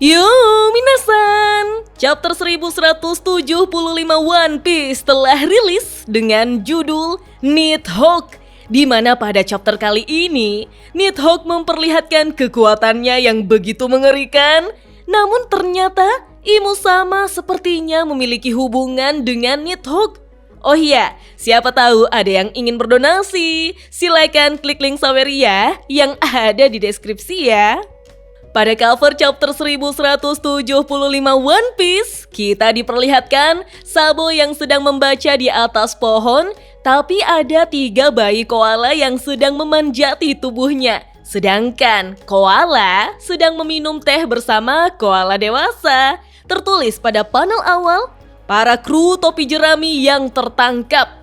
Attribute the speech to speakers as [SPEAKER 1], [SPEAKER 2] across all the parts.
[SPEAKER 1] Yo, minasan! Chapter 1175 One Piece telah rilis dengan judul Nighthawk, di mana pada chapter kali ini Nighthawk memperlihatkan kekuatannya yang begitu mengerikan. Namun ternyata Imu sama sepertinya memiliki hubungan dengan Nighthawk. Oh iya, siapa tahu ada yang ingin berdonasi? Silakan klik link Saweria yang ada di deskripsi ya. Pada cover chapter 1175 One Piece, kita diperlihatkan Sabo yang sedang membaca di atas pohon, tapi ada 3 bayi koala yang sedang memanjati tubuhnya. Sedangkan koala sedang meminum teh bersama koala dewasa. Tertulis pada panel awal, para kru topi jerami yang tertangkap.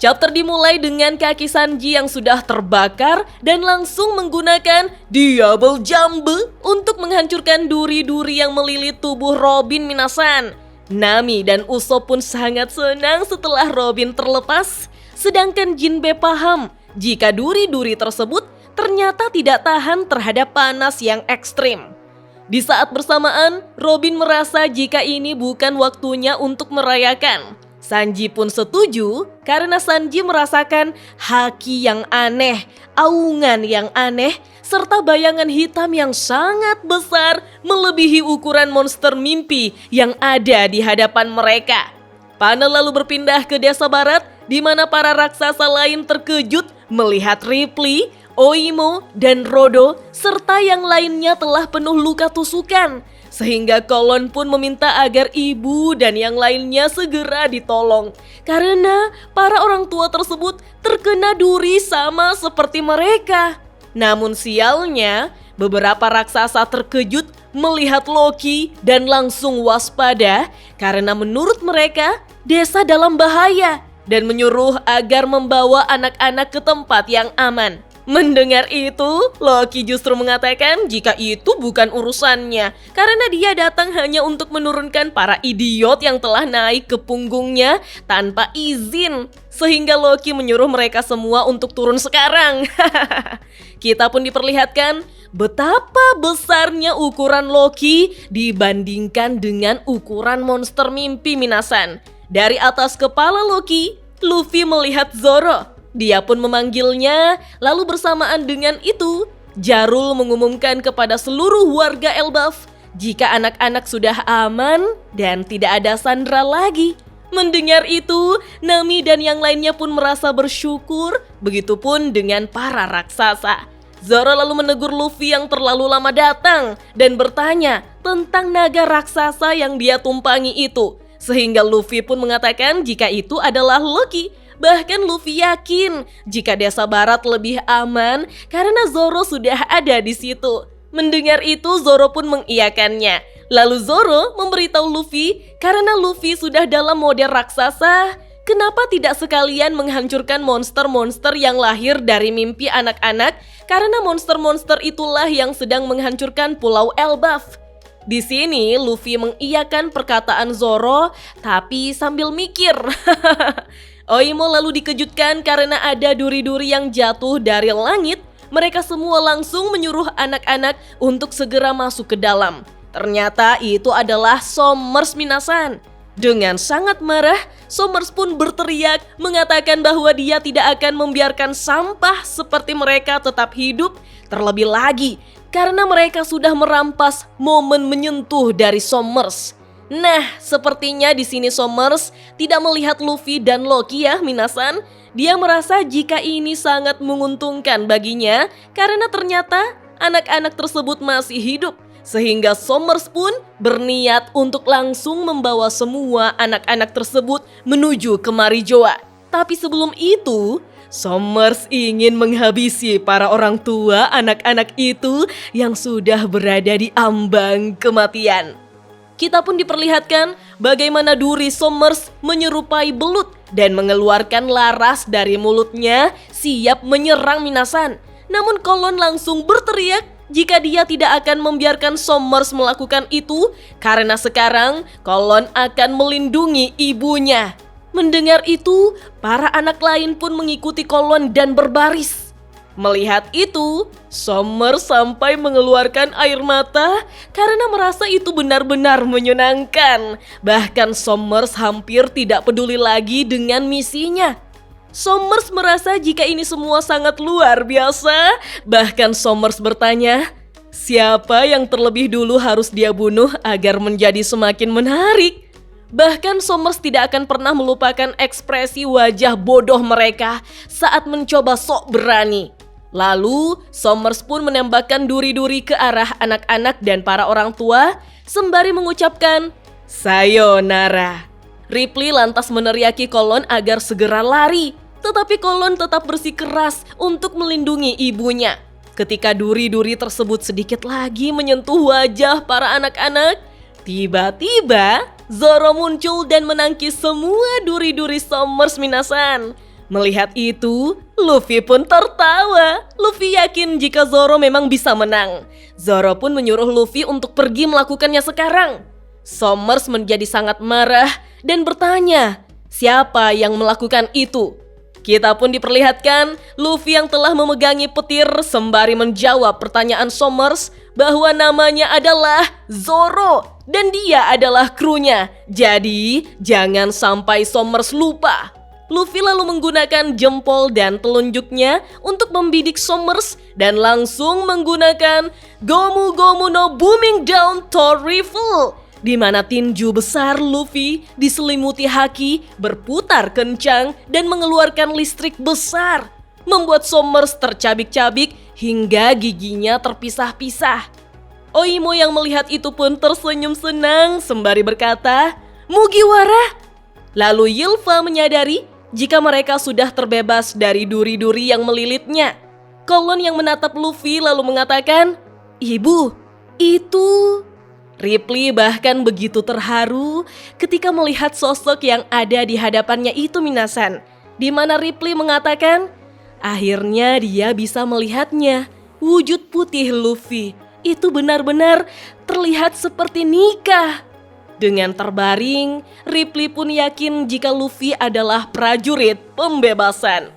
[SPEAKER 1] Chapter dimulai dengan kaki Sanji yang sudah terbakar dan langsung menggunakan Double Jump untuk menghancurkan duri-duri yang melilit tubuh Robin minasan. Nami dan Usopp pun sangat senang setelah Robin terlepas, sedangkan Jinbe paham jika duri-duri tersebut ternyata tidak tahan terhadap panas yang ekstrim. Di saat bersamaan, Robin merasa jika ini bukan waktunya untuk merayakan. Sanji pun setuju karena Sanji merasakan haki yang aneh, aungan yang aneh, serta bayangan hitam yang sangat besar melebihi ukuran monster mimpi yang ada di hadapan mereka. Panel lalu berpindah ke desa barat di mana para raksasa lain terkejut melihat Ripley, Oimo, dan Rodo serta yang lainnya telah penuh luka tusukan. Sehingga Kolon pun meminta agar ibu dan yang lainnya segera ditolong. Karena para orang tua tersebut terkena duri sama seperti mereka. Namun sialnya, beberapa raksasa terkejut melihat Loki dan langsung waspada. Karena menurut mereka, desa dalam bahaya. Dan menyuruh agar membawa anak-anak ke tempat yang aman. Mendengar itu, Loki justru mengatakan jika itu bukan urusannya karena dia datang hanya untuk menurunkan para idiot yang telah naik ke punggungnya tanpa izin. Sehingga Loki menyuruh mereka semua untuk turun sekarang. Kita pun diperlihatkan betapa besarnya ukuran Loki dibandingkan dengan ukuran monster mimpi minasan. Dari atas kepala Loki, Luffy melihat Zoro. Dia pun memanggilnya, lalu bersamaan dengan itu, Jarul mengumumkan kepada seluruh warga Elbaf jika anak-anak sudah aman dan tidak ada Sandra lagi. Mendengar itu, Nami dan yang lainnya pun merasa bersyukur, begitupun dengan para raksasa. Zoro lalu menegur Luffy yang terlalu lama datang dan bertanya tentang naga raksasa yang dia tumpangi itu. Sehingga Luffy pun mengatakan jika itu adalah Loki. Bahkan Luffy yakin jika desa barat lebih aman karena Zoro sudah ada di situ. Mendengar itu Zoro pun mengiyakannya. Lalu Zoro memberitahu Luffy karena Luffy sudah dalam mode raksasa, kenapa tidak sekalian menghancurkan monster-monster yang lahir dari mimpi anak-anak karena monster-monster itulah yang sedang menghancurkan Pulau Elbaf. Di sini Luffy mengiyakan perkataan Zoro tapi sambil mikir. Oimo lalu dikejutkan karena ada duri-duri yang jatuh dari langit. Mereka semua langsung menyuruh anak-anak untuk segera masuk ke dalam. Ternyata itu adalah Sommers minasan. Dengan sangat marah, Sommers pun berteriak mengatakan bahwa dia tidak akan membiarkan sampah seperti mereka tetap hidup. Terlebih lagi karena mereka sudah merampas momen menyentuh dari Sommers. Nah, sepertinya di sini Sommers tidak melihat Luffy dan Loki ya, minasan. Dia merasa jika ini sangat menguntungkan baginya karena ternyata anak-anak tersebut masih hidup. Sehingga Sommers pun berniat untuk langsung membawa semua anak-anak tersebut menuju ke Marijoa. Tapi sebelum itu, Sommers ingin menghabisi para orang tua anak-anak itu yang sudah berada di ambang kematian. Kita pun diperlihatkan bagaimana duri Sommers menyerupai belut dan mengeluarkan laras dari mulutnya siap menyerang minasan. Namun Kolon langsung berteriak jika dia tidak akan membiarkan Sommers melakukan itu karena sekarang Kolon akan melindungi ibunya. Mendengar itu, para anak lain pun mengikuti Kolon dan berbaris. Melihat itu, Summer sampai mengeluarkan air mata karena merasa itu benar-benar menyenangkan. Bahkan Summers hampir tidak peduli lagi dengan misinya. Summers merasa jika ini semua sangat luar biasa. Bahkan Summers bertanya, siapa yang terlebih dulu harus dia bunuh agar menjadi semakin menarik? Bahkan Summers tidak akan pernah melupakan ekspresi wajah bodoh mereka saat mencoba sok berani. Lalu, Summers pun menembakkan duri-duri ke arah anak-anak dan para orang tua sembari mengucapkan, sayonara. Ripley lantas meneriaki Colon agar segera lari, tetapi Colon tetap bersikeras untuk melindungi ibunya. Ketika duri-duri tersebut sedikit lagi menyentuh wajah para anak-anak, tiba-tiba Zoro muncul dan menangkis semua duri-duri Summers minasan. Melihat itu, Luffy pun tertawa. Luffy yakin jika Zoro memang bisa menang. Zoro pun menyuruh Luffy untuk pergi melakukannya sekarang. Summers menjadi sangat marah dan bertanya, siapa yang melakukan itu? Kita pun diperlihatkan Luffy yang telah memegangi petir sembari menjawab pertanyaan Summers bahwa namanya adalah Zoro dan dia adalah krunya. Jadi, jangan sampai Summers lupa. Luffy lalu menggunakan jempol dan telunjuknya untuk membidik Summers dan langsung menggunakan Gomu Gomu no Booming Down Thor Rifle, di mana tinju besar Luffy diselimuti haki berputar kencang dan mengeluarkan listrik besar, membuat Summers tercabik-cabik hingga giginya terpisah-pisah. Oimo yang melihat itu pun tersenyum senang sembari berkata, Mugiwara. Lalu Ylva menyadari jika mereka sudah terbebas dari duri-duri yang melilitnya. Colon yang menatap Luffy lalu mengatakan, Ibu, itu... Ripley bahkan begitu terharu ketika melihat sosok yang ada di hadapannya itu minasan. Di mana Ripley mengatakan, akhirnya dia bisa melihatnya. Wujud putih Luffy itu benar-benar terlihat seperti nikah. Dengan terbaring, Ripley pun yakin jika Luffy adalah prajurit pembebasan.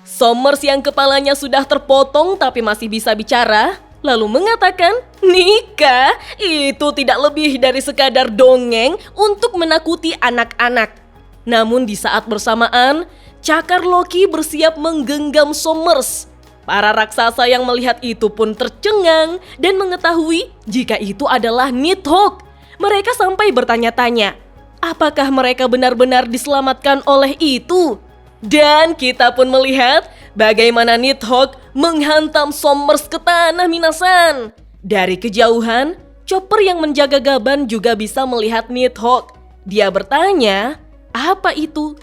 [SPEAKER 1] Summers yang kepalanya sudah terpotong tapi masih bisa bicara, lalu mengatakan, nikah itu tidak lebih dari sekadar dongeng untuk menakuti anak-anak. Namun di saat bersamaan, cakar Loki bersiap menggenggam Summers. Para raksasa yang melihat itu pun tercengang dan mengetahui jika itu adalah Nighthawk. Mereka sampai bertanya-tanya, apakah mereka benar-benar diselamatkan oleh itu? Dan kita pun melihat bagaimana Nighthawk menghantam Summers ke tanah minasan. Dari kejauhan, Chopper yang menjaga Gaban juga bisa melihat Nighthawk. Dia bertanya, apa itu?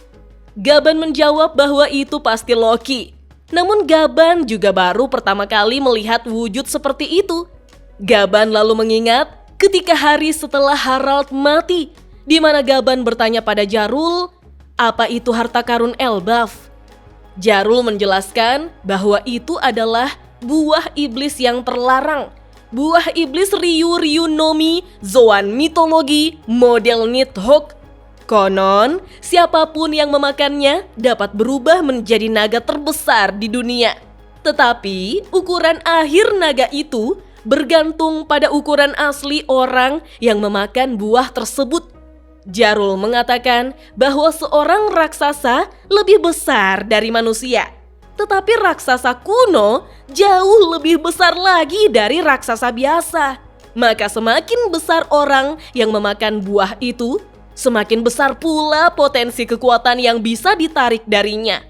[SPEAKER 1] Gaban menjawab bahwa itu pasti Loki. Namun Gaban juga baru pertama kali melihat wujud seperti itu. Gaban lalu mengingat ketika hari setelah Harald mati, di mana Gaban bertanya pada Jarul, apa itu harta karun Elbaf? Jarul menjelaskan bahwa itu adalah buah iblis yang terlarang. Buah iblis Ryu Nomi Zoan mitologi model Nighthawk. Konon, siapapun yang memakannya dapat berubah menjadi naga terbesar di dunia. Tetapi, ukuran akhir naga itu bergantung pada ukuran asli orang yang memakan buah tersebut. Jarul mengatakan bahwa seorang raksasa lebih besar dari manusia. Tetapi raksasa kuno jauh lebih besar lagi dari raksasa biasa. Maka semakin besar orang yang memakan buah itu, semakin besar pula potensi kekuatan yang bisa ditarik darinya.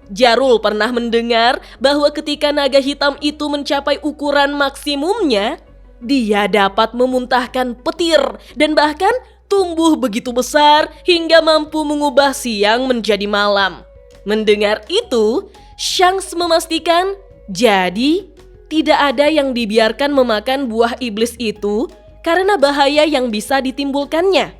[SPEAKER 1] Jarul pernah mendengar bahwa ketika naga hitam itu mencapai ukuran maksimumnya, dia dapat memuntahkan petir dan bahkan tumbuh begitu besar hingga mampu mengubah siang menjadi malam. Mendengar itu, Shanks memastikan, jadi tidak ada yang dibiarkan memakan buah iblis itu karena bahaya yang bisa ditimbulkannya.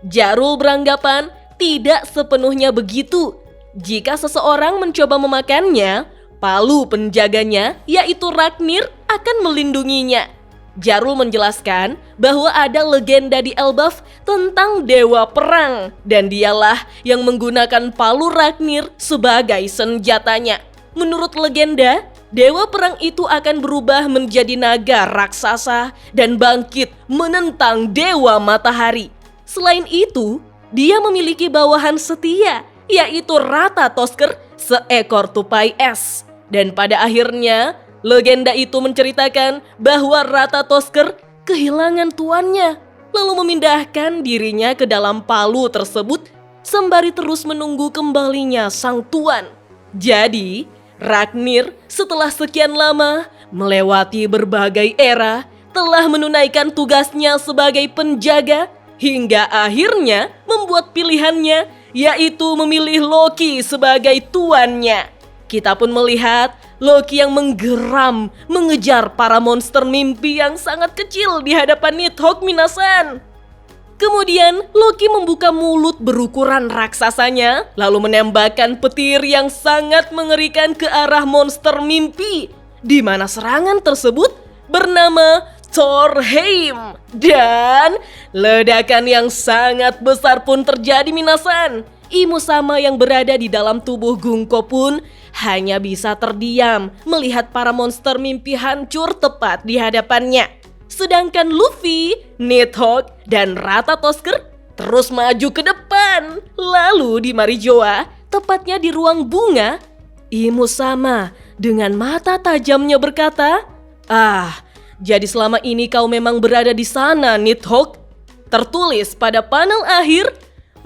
[SPEAKER 1] Jarul beranggapan tidak sepenuhnya begitu. Jika seseorang mencoba memakannya, palu penjaganya yaitu Ragnir akan melindunginya. Jarul menjelaskan bahwa ada legenda di Elbaf tentang dewa perang dan dialah yang menggunakan palu Ragnir sebagai senjatanya. Menurut legenda, dewa perang itu akan berubah menjadi naga raksasa dan bangkit menentang dewa matahari. Selain itu, dia memiliki bawahan setia, yaitu Ratatoskr, seekor tupai es. Dan pada akhirnya, legenda itu menceritakan bahwa Ratatoskr kehilangan tuannya, lalu memindahkan dirinya ke dalam palu tersebut sembari terus menunggu kembalinya sang tuan. Jadi, Ragnir setelah sekian lama melewati berbagai era telah menunaikan tugasnya sebagai penjaga hingga akhirnya membuat pilihannya, yaitu memilih Loki sebagai tuannya. Kita pun melihat Loki yang menggeram mengejar para monster mimpi yang sangat kecil di hadapan Nidhogg minasan. Kemudian Loki membuka mulut berukuran raksasanya lalu menembakkan petir yang sangat mengerikan ke arah monster mimpi, di mana serangan tersebut bernama Thorheim. Dan ledakan yang sangat besar pun terjadi minasan. Imo Sama yang berada di dalam tubuh Gungko pun hanya bisa terdiam melihat para monster mimpi hancur tepat di hadapannya. Sedangkan Luffy, Nidhogg, dan Ratatoskr terus maju ke depan. Lalu di Marijoa, tepatnya di ruang bunga, Imo Sama dengan mata tajamnya berkata, jadi selama ini kau memang berada di sana, Nidhogg. Tertulis pada panel akhir,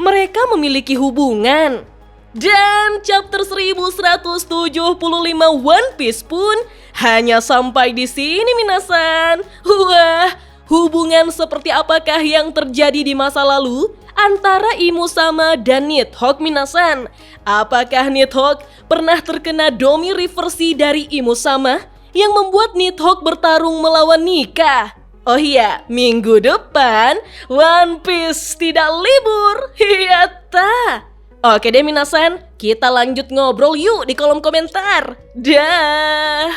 [SPEAKER 1] mereka memiliki hubungan. Dan chapter 1175 One Piece pun hanya sampai di sini minasan. Wah, hubungan seperti apakah yang terjadi di masa lalu antara Imo Sama dan Nidhogg minasan? Apakah Nidhogg pernah terkena domi reversi dari Imo Sama yang membuat Nidhogg bertarung melawan Nika? Oh iya, minggu depan One Piece tidak libur. Hiyata. Oke deh minasan, kita lanjut ngobrol yuk di kolom komentar. Dah.